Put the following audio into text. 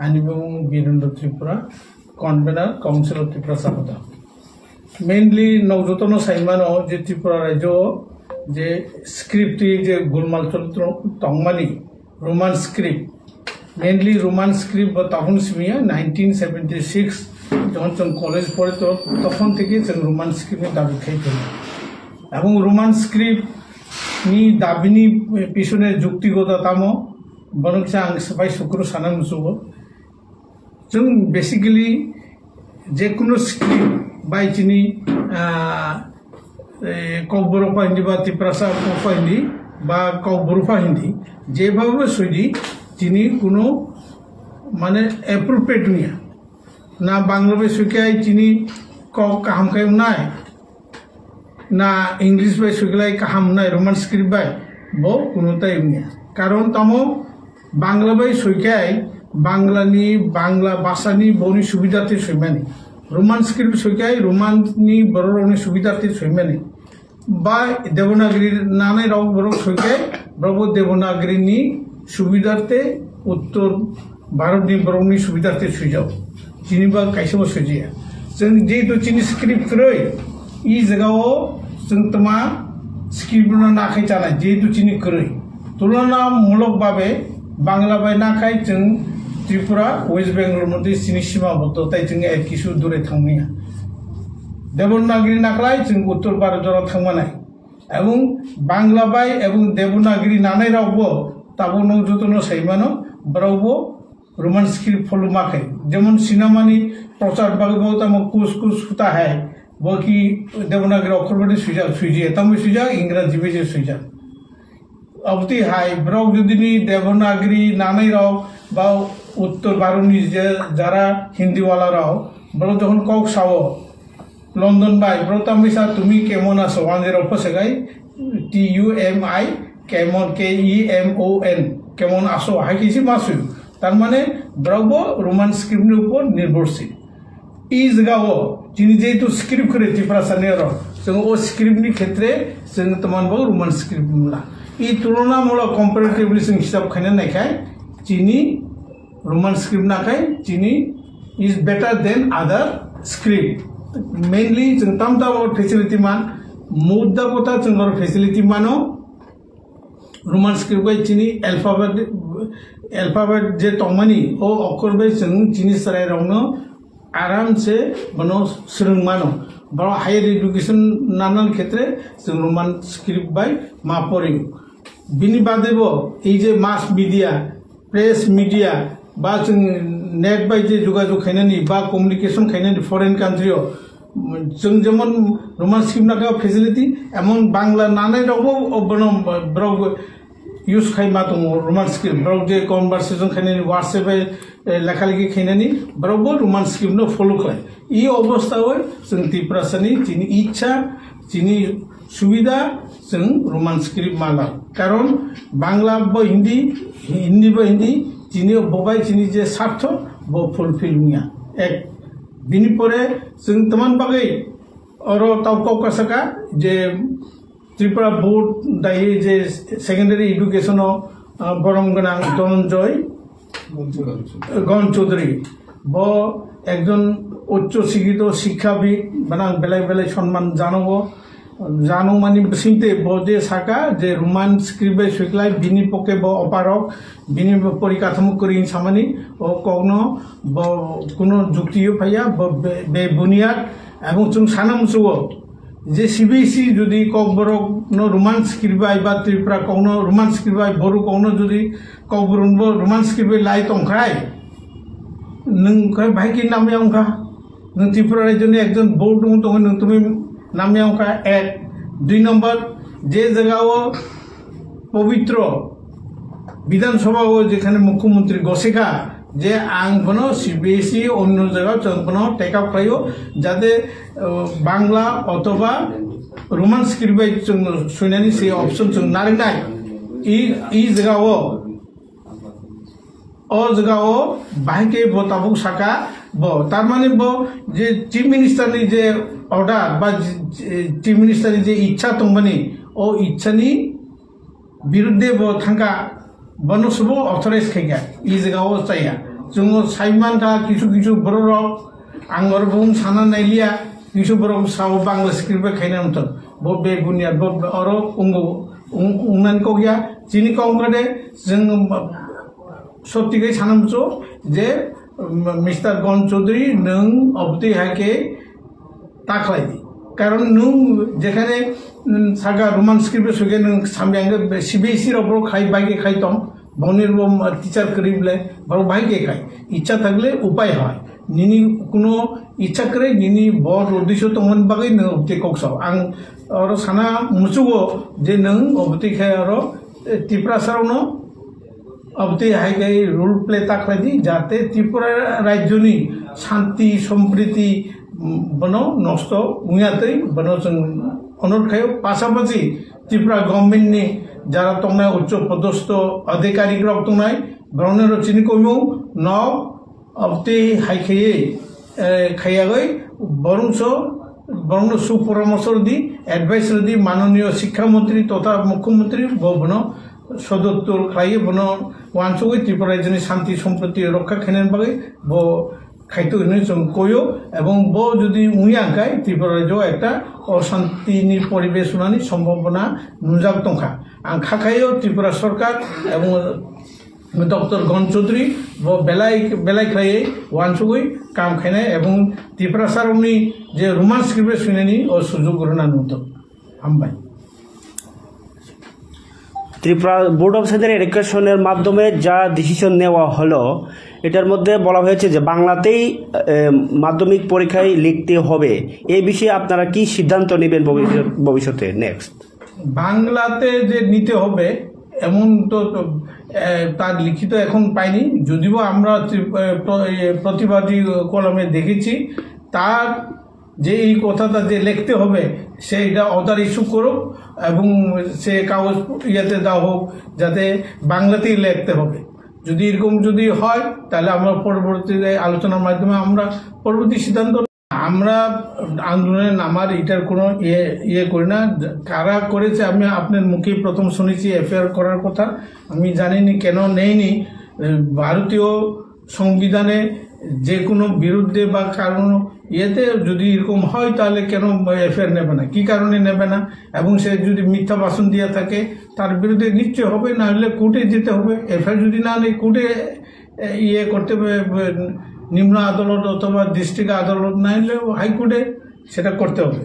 Anibung Birunda Tripura, Convener, Council of Tripura Sabata. Mainly Naujotono Saimano, Je Tripura Rajo, Je script je Gulmal Tongmani, Roman script. Mainly Roman script, but Tahun Smia, 1976, Johnson College for it, Tofon tickets and Roman script in David. Among Roman script, ni Dabini Pishune Jukti Godatamo, Bonochang Sabai Sukuru Sanam Subo. Basically, Jekuno script by Chini Koburopa Hindi ba Tiprasa Kofa Hindi ba Koburupa Hindi, Jebaba Sudi, Chini Kuno Mane appropriate niya. Na Bangladesh Sukai Chini Ko Kahamkai Unai. Na English by Suglai Kahamna Roman script by Bo Kunuta Imnia. Karon Tamo Bangla by Sukai, Banglani, Bangla Basani, Boni Subidati Swimani. Roman script Sukai, Romani, Boroni Subidati Swimani. By Devonagri Nana Boro Sukai, Bravo Devonagri ni Subidate, Uttor Baroni Boroni Subidati Sujao. Chiniba Kaisho Sujia. Send J to Chini script Kroy. Is ago Suntama Skibuna Nakachana, J to Chini Kroy. Tulana Mulok Babe, Bangla by Nakai Chung, Tripura, West Bengal Monte Sinishima, Botota Chung at Kishu Dure Tamia. Devonagri Nakai, Chung Uttur Baradora Tamanai. Among Bangla by Among Devonagri Nana Rabo, Tabono Jotono Saimano, Bravo, Roman script Folumake. Demon Sinamani, Prochar Bagotamo Kuskus Futa Hai. Boki Devonagri Okorvati Suja, Tamu Suja, Ingra Jibija Suja. Of the high, Brog Dudini, Devonagri, Nanai Rao, Bao Uttor Baroni Jara, Hindiwala Rao, Broton Kok Sao, London by Brotamisa to me Kemona Sawander Posegai, TUMI, Kemon KEMON, Kemon Aso, Hakisi Masu, Tarmane, Bravo, Roman script Nupo, Nirborsi. Is Gao, Jinije to script creative Prasanero, so script ni Ketre, Senataman Roman script Mula. I Tulona Mula comparatively sing Hisab Kanakai, Chini, Roman script Nakai, Chini is better than other script. Mainly, Tamta facility man, Muda Kota Chungar facility mano, Roman script by Chini, alphabet J Tomani, O Okorbe Chini Sarai Rono. आराम से बनो सुरंग मानो बड़ा higher education नानल क्षेत्रे जों Roman script bye मापरिं बिनि बादेबो এই যে মাস মিডিয়া প্রেস মিডিয়া বা जों नेट बाय जे যোগাযোগ खायनानि बा कम्युनिकेशन खायनानि फरेन कान्ट्रियाव जों जेमन रोमान स्क्रिप्ट नाका फेसिलिटी एमन बांग्ला नानै रावबो बनो ब्रग यूज खायमा दङ रोमान स्क्रिप्ट ब्रग जे कन्वर्सेशन खायनानि WhatsApp लेखालेखि खायनानि ब्रगबो रोमान स्क्रिप्ट नो फलो खाय इ अवस्थायाव जों त्रिपुरासानि जिनि इच्छा जिनि सुबिदा जों रोमान स्क्रिप्ट माला कारण बांला बा हिंदी बा हिंदी जिनि बबाय जिनि जे स्वार्थ बो फुलफिल मिया एक बिनि परे जों तमान बागै अरो तावकाव कासका जे त्रिपुरा बोर्ड दायो जे सेकेंडारी एजुकेशन बरमगोनां धनंजय गण चौधरी ब एकजन उच्च शिक्षित शिक्षाविद बाना बेलाय बेलाय सम्मान जानो मानि सिंते ब जे साका जे रोमान स्क्रिप्ट सुक्लाय बिनि पके ब अपारक बिनि परिकाठामो करिन सामानि ओ कगनो ब कुनो जुक्तियो फाया बे बुनियाद एवं जों सानामसुओ जे सीबीएसई যদি ককবরক নো রোমান স্ক্রিপ্ট বাই বা ত্রিপুরা কোন রোমান স্ক্রিপ্ট বাই বড় কোন যদি ককবরন রোমান স্ক্রিপ্ট লাই তংখাই নং কই ভাই কি নামে অংখা নং ত্রিপুরার জন্য একজন বোর্ড দং নং তুমি নামে অংখা এক দুই নম্বর যে জায়গাও পবিত্র বিধানসভাও যেখানে মুখ্যমন্ত্রী গসেকা যে আংখনো সিবিএসই অন্য জায়গা চংখনো টেক আপ খাইও যাতে বাংলা অথবা रोमान स्क्रिप्ट बाय जों सुनानि से ऑप्शन जों नारनाय इ जगाव ओ जगाव बाहायके बताबुक साका ब तारमाने ब जे चीफ मिनिस्टर नि जे ऑर्डर बा चीफ मिनिस्टर नि जे इच्छा तंबानि ओ इच्छानि बिरुद्धे ब थांगा बनसुबो ऑथराइज खायगा इ जगाव चाया जोङो साइमान का किछु बर'क आंगर बुं साना नाइलिया किछु बर'क साव बांग्ला स्क्रिप्ट खाइना उन्थन बो बे बुनियाद बो अरो उंगो उंनान को गया चिनी काउंगडे जों सत्तिगै सानमचो जे मिस्टर गन चौधरी नों अबति हाके ताखलायदि कारण नों जेखाने सागा रोमान स्क्रिप्ट सुगे नों सामयांगे सीबीएसई रबो खाइ बाइके खाइतम बनिर टीचार करीबले बरो बाइके खाइ इच्छा थाकले उपाय হয় निनी कुनो इच्छा करे निनी बर उद्देश्य तमन बागै नों अबति कक्साव आं और साना मुचुगो जे नों अबति खाय और तिप्रासारावनो अबति हाइकै रोल प्ले ताखलायदि जाते त्रिपुरा राज्यनि शांति सम्प्रीति बनो नष्ट उयातै बनो जों अनुरोध खायो पासापासि त्रिपुरा गभर्नमेन्टनि যারা তোমরা উচ্চ পদস্থ আধিকারিক রক তোমরাই ব্রণের চিনি কমিও ন অবতি হাইখেয়ে খাইয়াগৈ বরং সুপরামর্শ দি অ্যাডভাইস দি মাননীয় শিক্ষামন্ত্রী তথা মুখ্যমন্ত্রী বন সদত্তর খাইয়ে বন ওয়ানসগৈ ত্রিপুরা রাজ্যনি শান্তি সম্প্রতি রক্ষা খেনের বাগে ব খাইতে जों कयो এবং ब যদি उयागाय त्रिपुरा राज्योआव একটা अशांतिनि परिवेश होनानै सम्भावना नुजाग दंखा आं खाखायो त्रिपुरा सरकार এবং डॉक्टर गन चौधरी ब बेलायख्लायै वानसुगै काम खायनाय এবং त्रिपुरा सारनि जे रोमान स्क्रिप्ट सुनायनि सुजुग होना नुदों हामबाय ত্রিপুরা বোর্ড অফ সেকেন্ডারি এডুকেশনের মাধ্যমে যা ডিসিশন নেওয়া হলো এটার মধ্যে বলা হয়েছে যে বাংলাতেই মাধ্যমিক পরীক্ষায় লিখতে হবে এই বিষয়ে আপনারা কি সিদ্ধান্ত নেবেন ভবিষ্যতে নেক্সট বাংলাতে যে নিতে হবে এমন তো তার লিখিত এখন পাইনি যদিও আমরা প্রতিবাদী কলমে দেখেছি তার যে এই কথাটা যে লিখতে হবে সেইটা অর্ডার ইস্যু করুক এবং সে কাগজ ইয়েতে দেওয়া হোক যাতে বাংলাতেই লিখতে হবে যদি এরকম যদি হয় তাহলে আমরা পরবর্তী আলোচনার মাধ্যমে আমরা পরবর্তী সিদ্ধান্ত আমরা আন্দোলনে নামার এটার কোনো ইয়ে করি না কারা করেছে আমি আপনার মুখে প্রথম শুনেছি এফআইআর করার কথা আমি জানিনি কেন নেইনি ভারতীয় সংবিধানে যে কোনো বিরুদ্ধে বা কারণ ইয়েতে যদি এরকম হয় তাহলে কেন এফআইআর নেবে না কি কারণে নেবে না এবং সে যদি মিথ্যা ভাষণ দিয়ে থাকে তার বিরুদ্ধে নিশ্চয় হবে না হলে কোর্টে যেতে হবে এফআইআর যদি না নেই কোর্টে ইয়ে করতে হবে নিম্ন আদালত অথবা ডিস্ট্রিক্ট আদালত না হলে হাইকোর্টে সেটা করতে হবে